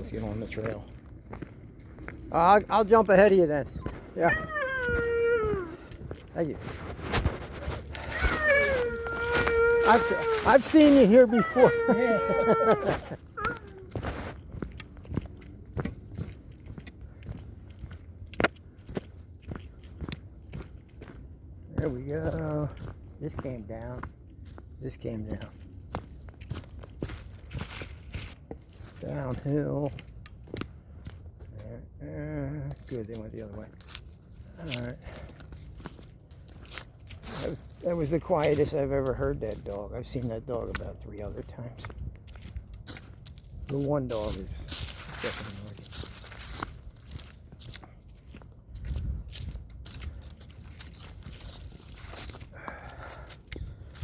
let's get on the trail. I'll jump ahead of you then. Yeah. Thank you. I've seen you here before. There we go. This came down. This came down. Downhill. Good, they went the other way. Alright. That was the quietest I've ever heard that dog. I've seen that dog about 3 other times. The one dog is definitely noisy.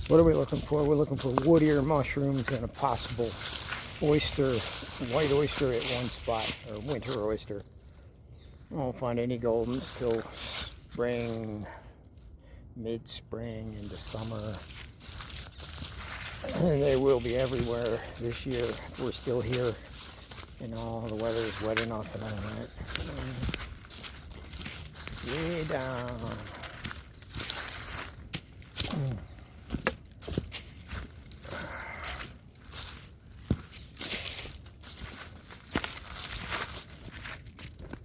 What are we looking for? We're looking for wood ear mushrooms and a possible oyster, white oyster at one spot, or winter oyster. I won't find any goldens till spring, mid-spring into summer. And they will be everywhere this year. We're still here, and all the weather is wet enough tonight. Way down.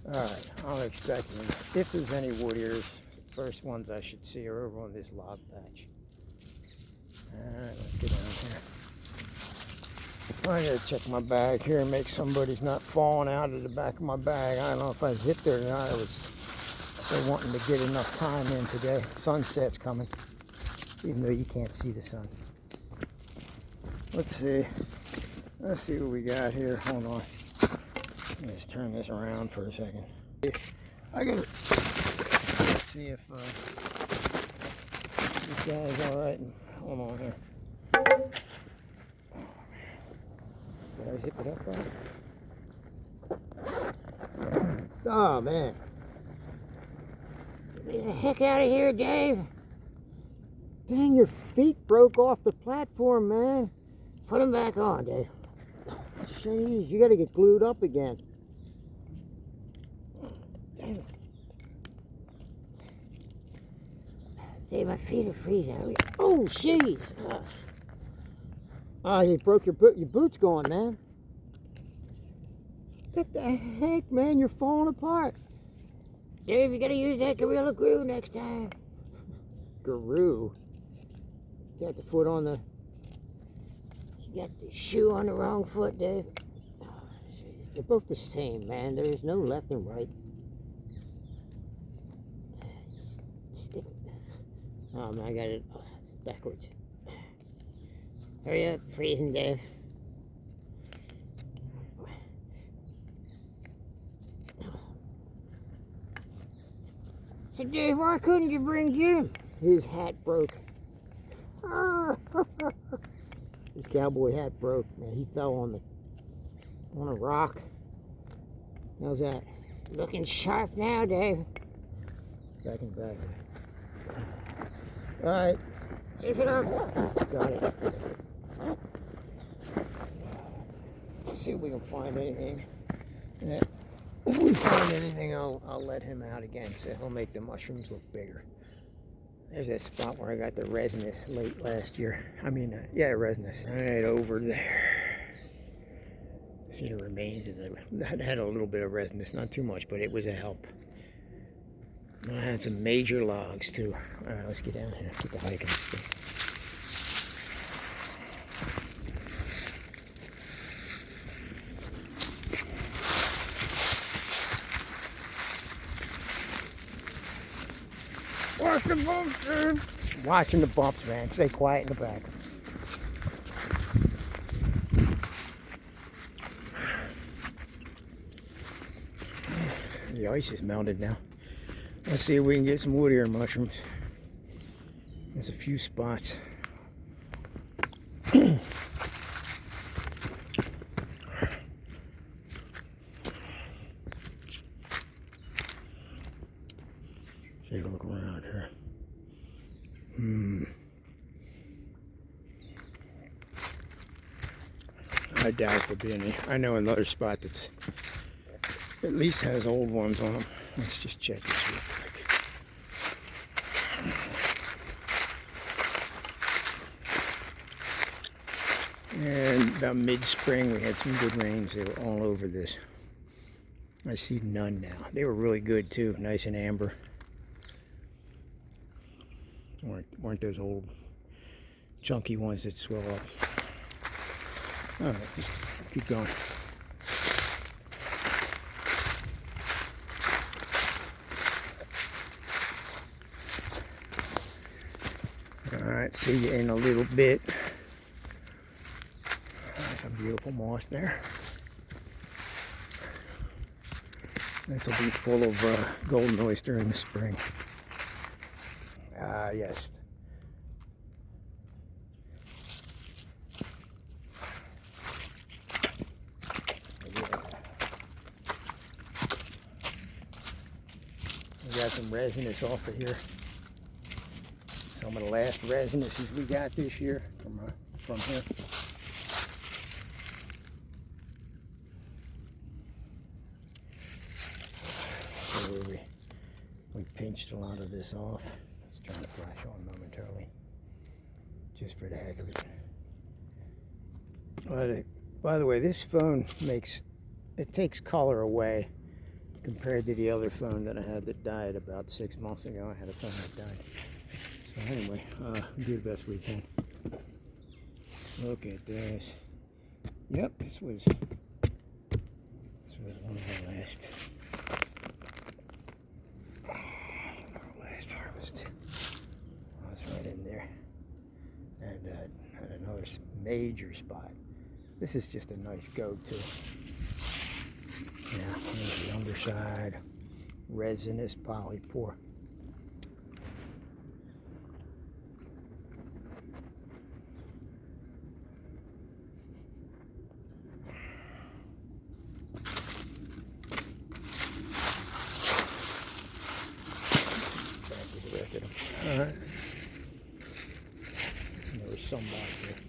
Alright, I'll expect them. If there's any wood ears, first ones I should see are over on this log patch. Alright, let's get down here. I gotta check my bag here and make somebody's not falling out of the back of my bag. I don't know if I zipped it or not. I was still wanting to get enough time in today. Sunset's coming, even though you can't see the sun. Let's see. Let's see what we got here. Hold on. Let's turn this around for a second. I gotta see if this guy's alright. Hold on here. Did I zip it up right? Oh man. Get the heck out of here, Dave. Dang, your feet broke off the platform, man. Put them back on, Dave. Jeez, you gotta get glued up again. Damn it. Dave, my feet are freezing. Oh, jeez. Oh, you broke your boot. Your boot's going, man. What the heck, man? You're falling apart. Dave, you gotta use that Gorilla Glue next time. Guru? You got the foot on the... You got the shoe on the wrong foot, Dave. Oh, they're both the same, man. There is no left and right. Stick. Oh, man, I got it. Oh, it's backwards. Hurry up, freezing, Dave. So, Dave, why couldn't you bring Jim? His hat broke. His cowboy hat broke, man. He fell on a rock. How's that? Looking sharp now, Dave. Back in the bag. All right. Zip it up. Got it. Let's see if we can find anything. If we find anything, I'll let him out again, so he'll make the mushrooms look bigger. There's that spot where I got the resinous late last year. Yeah, resinous. Right over there. See the remains of that had a little bit of resinous, not too much, but it was a help. I had some major logs too. All right, let's get down here. Get the hiking stick. Watch the bumps, dude. Watching the bumps, man. Stay quiet in the back. The ice is melted now. Let's see if we can get some wood ear mushrooms. There's a few spots. Take a look around here. I I doubt if there'll be any. I know another spot that's at least has old ones on them. Let's just check this real quick. And about mid-spring, we had some good rains. They were all over this. I see none now. They were really good too, nice and amber. Weren't those old chunky ones that swell up. All right, just keep going. All right, see you in a little bit. Some beautiful moss there. This will be full of golden oyster in the spring. Yes. We got some resinous off of here. Some of the last resinuses we got this year from here. So we pinched a lot of this off. It's trying to flash on momentarily, just for the heck of it. By the way, this phone takes color away compared to the other phone that I had that died about 6 months ago. I had a phone that died. So anyway, we do the best we can. Look at this. Yep, this was one of our last harvests. I was right in there, and had another major spot. This is just a nice go-to. Yeah, here's the underside, resinous polypore. All right. There was some back there.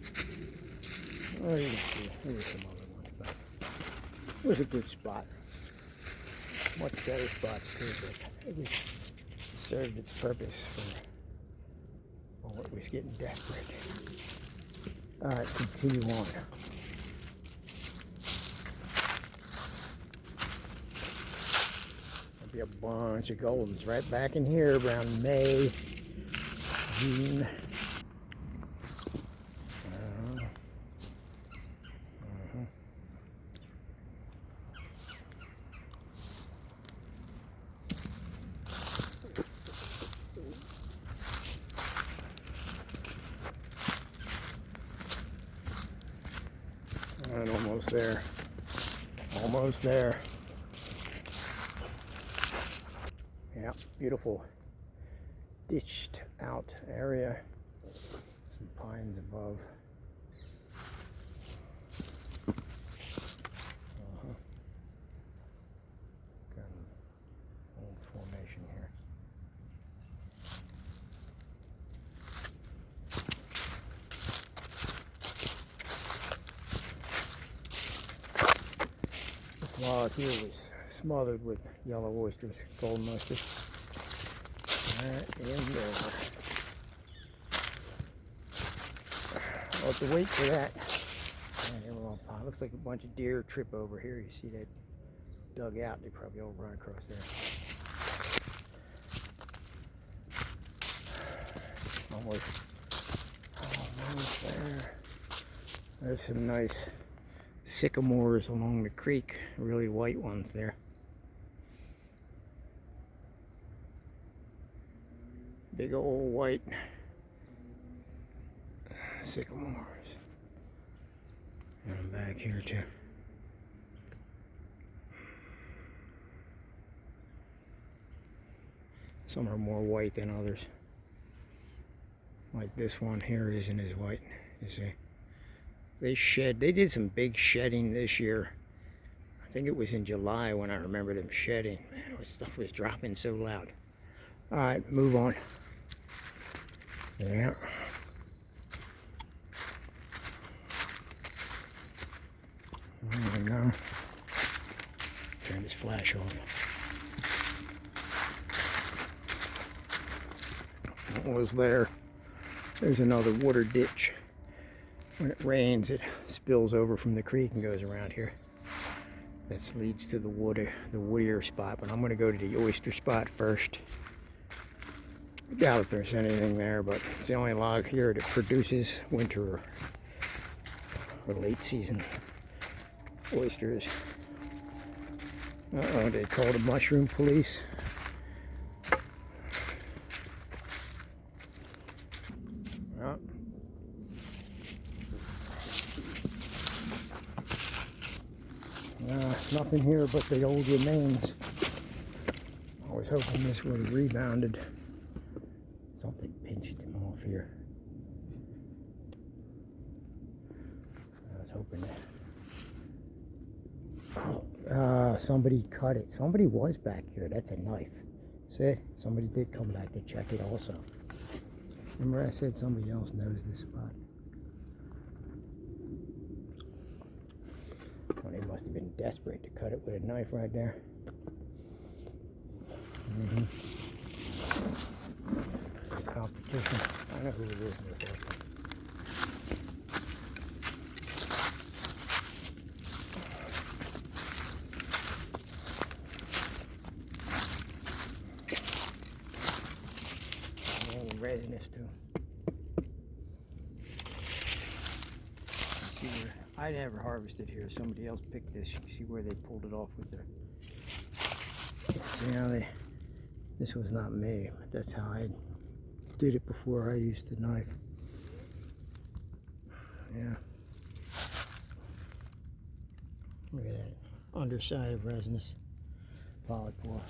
Oh, you can see there were some other ones, but it was a good spot. Much better spots too, but it served its purpose for it was getting desperate. All right, continue on. There'll be a bunch of goldens right back in here around May, June. And almost there. Almost there. Yeah, beautiful ditched out area. Some pines above. Got an old formation here. This log here was smothered with yellow oysters, golden oysters. Right in there. I'll have to wait for that. It looks like a bunch of deer trip over here. You see that dug out? They probably all run across there. Almost there. There's some nice sycamores along the creek, really white ones there. Big old white sycamores. And I'm back here too. Some are more white than others. Like this one here isn't as white, you see. They did some big shedding this year. I think it was in July when I remember them shedding. Man, stuff was dropping so loud. All right, move on. Yeah. There we go. Turn this flash off. What was there? There's another water ditch. When it rains, it spills over from the creek and goes around here. This leads to the woodier spot, but I'm going to go to the oyster spot first. I doubt if there's anything there, but it's the only log here that produces winter or late season oysters. Uh-oh, they called the mushroom police. Oh. Nothing here but the old remains. I was hoping this would have rebounded. Something pinched him off here. I was hoping that. Somebody cut it. Somebody was back here. That's a knife. See? Somebody did come back to check it also. Remember I said somebody else knows this spot? Well, they must have been desperate to cut it with a knife right there. Competition. I know who it is. Resinous too. See where I never harvested here. Somebody else picked this. You see where they pulled it off with their. See how they. This was not me, but that's how I did it before I used the knife. Yeah. Look at that underside of resinous polypore.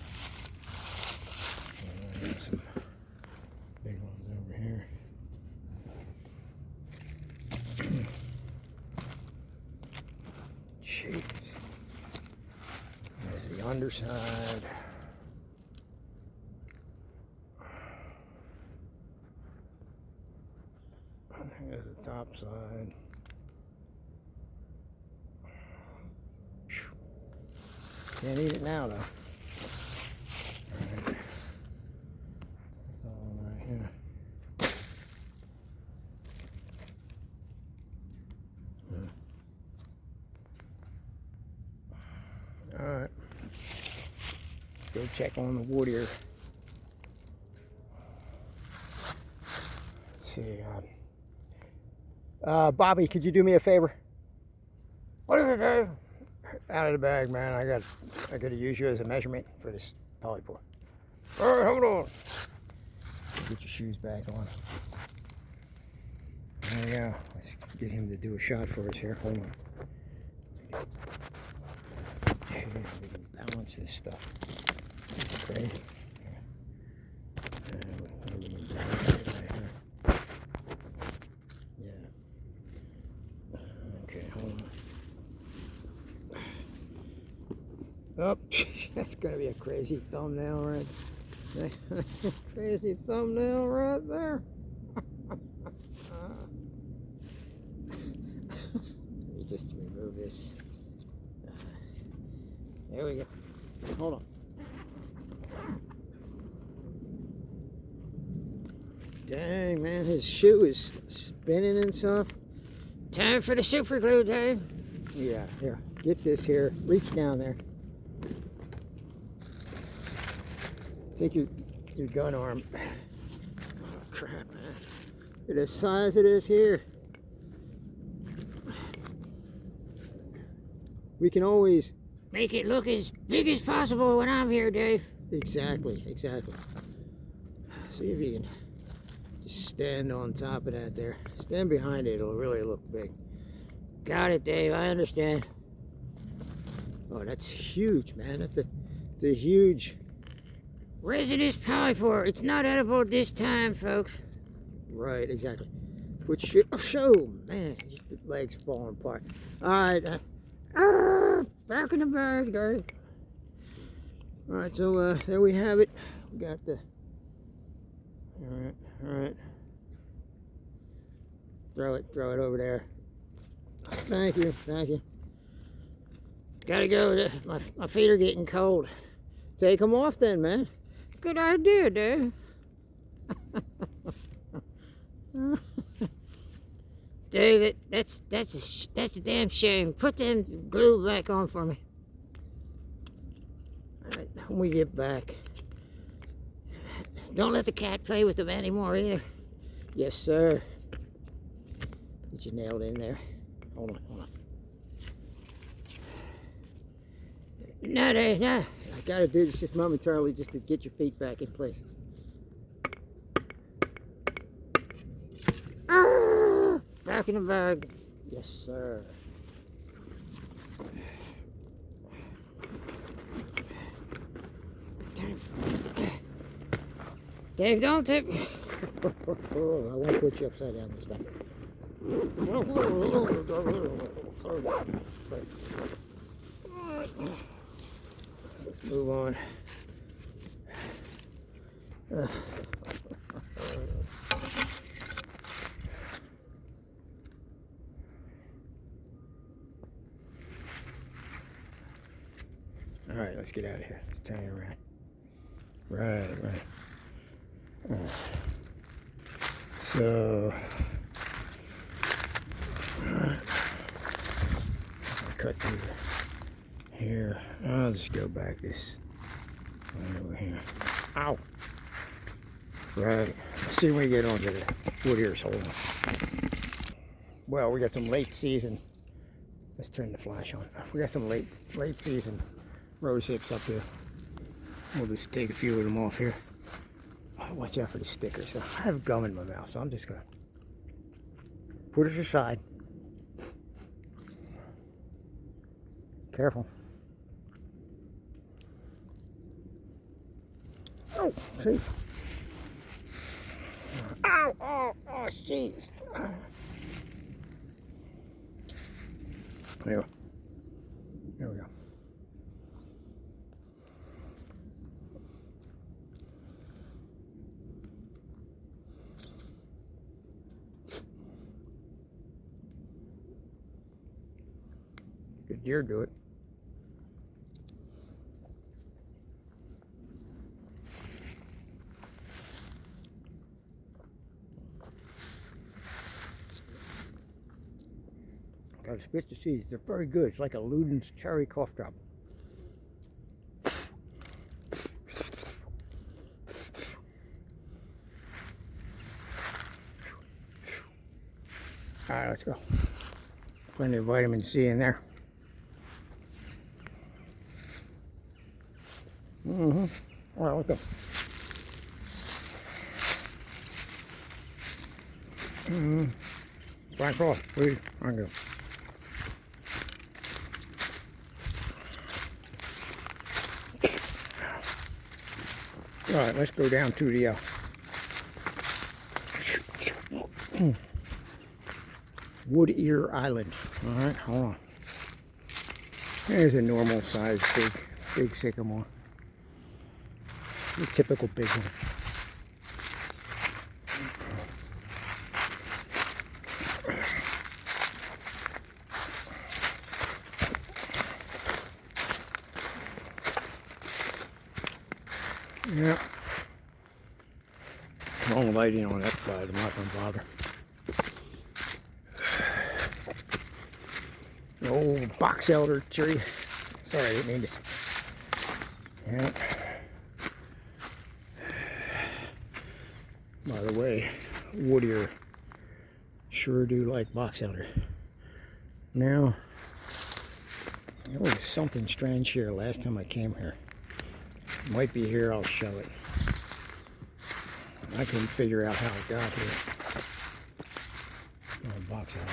And some big ones over here. Jeez. There's the underside. There's the top side. Can't eat it now though. Alright. All right here. Alright. Let's go check on the wood here. Let's see. Bobby, could you do me a favor? What is it, Dave? Out of the bag, man. I gotta use you as a measurement for this polypore. All right, hold on. Get your shoes back on. There we go. Let's get him to do a shot for us here. Hold on. Jeez, we can balance this stuff. This is crazy. Oh, that's gonna be a crazy thumbnail right there. Crazy thumbnail right there. Let me just remove this. There we go. Hold on. Dang, man, his shoe is spinning and stuff. Time for the super glue, Dave. Yeah, here. Get this here. Reach down there. Take your gun arm. Oh crap, man. Look at the size it is here. We can always make it look as big as possible when I'm here, Dave. Exactly, exactly. See if you can just stand on top of that there. Stand behind it, it'll really look big. Got it, Dave, I understand. Oh, that's huge, man. That's a huge resinous polypore. It's not edible this time, folks. Right, exactly. Which show, man, your legs falling apart. All right, back in the bag, Dave. All right, so there we have it. We got the. All right. Throw it over there. Thank you. Gotta go. My feet are getting cold. Take them off then, man. Good idea, Dave. David, that's a damn shame. Put them glue back on for me. All right, when we get back, don't let the cat play with them anymore either. Yes, sir. Get you nailed in there. Hold on. No, Dave, no. I gotta do this just momentarily just to get your feet back in place. Back in the bag. Yes, sir. Dave, don't tip. I won't put you upside down this time. Let's move on. All right, let's get out of here. Let's turn it around. Right. So, cut through here. I'll just go back this way over here. Ow! Right. Let's see when we get onto the wood ears. Hold on. Well, we got some late season. Let's turn the flash on. We got some late season rose hips up here. We'll just take a few of them off here. Watch out for the stickers. So I have gum in my mouth, so I'm just gonna put it aside. Careful. Oh, jeez. Ow! Oh, jeez. There we go. Good deer do it. Gotta spit the seeds. They're very good. It's like a Luden's cherry cough drop. All right, let's go. Plenty of vitamin C in there. All right, let's go. Back off, please. I go. All right, let's go down to the Wood Ear Island. All right, hold on. There's a normal size big sycamore. The typical big one. Yeah. Wrong lighting on that side. I'm not going to bother. The old box elder tree. Sorry, I didn't mean to. Yeah. By the way, wood ear sure do like box elder. Now, there was something strange here last time I came here. Might be here, I'll show it. I couldn't figure out how it got here. Oh, box elder.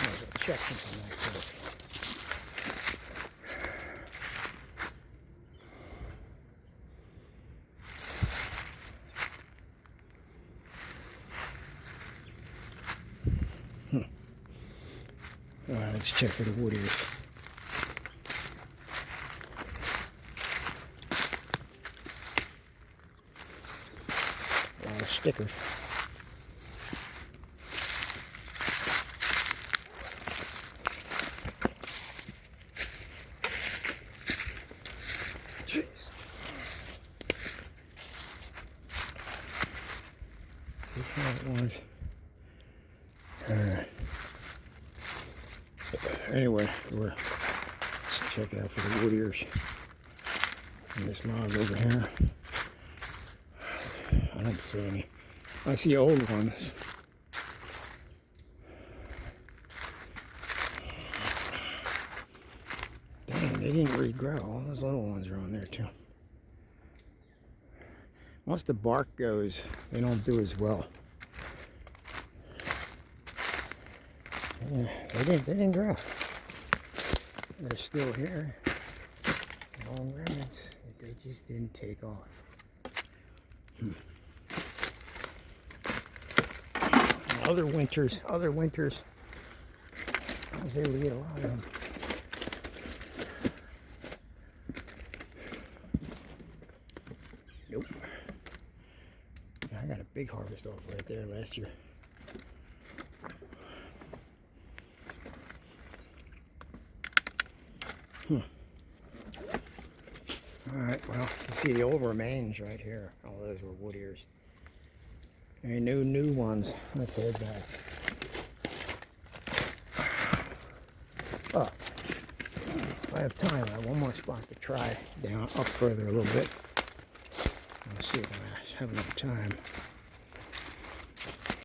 I'll check something like that. All right, let's check for the wood ears. A lot of stickers. Anyway, let's check it out for the wood ears. And this log over here, I don't see any. I see old ones. Dang, they didn't regrow. All those little ones are on there too. Once the bark goes, they don't do as well. Yeah, they didn't grow. They're still here. Long remnants. They just didn't take off. Other winters, I was able to get a lot of them. Nope. I got a big harvest off right there last year. Alright, well, you see the old remains right here. All those were wood ears. Any new ones. Let's head back. Oh, if I have time, I have one more spot to try down up further a little bit. Let's see if I have enough time.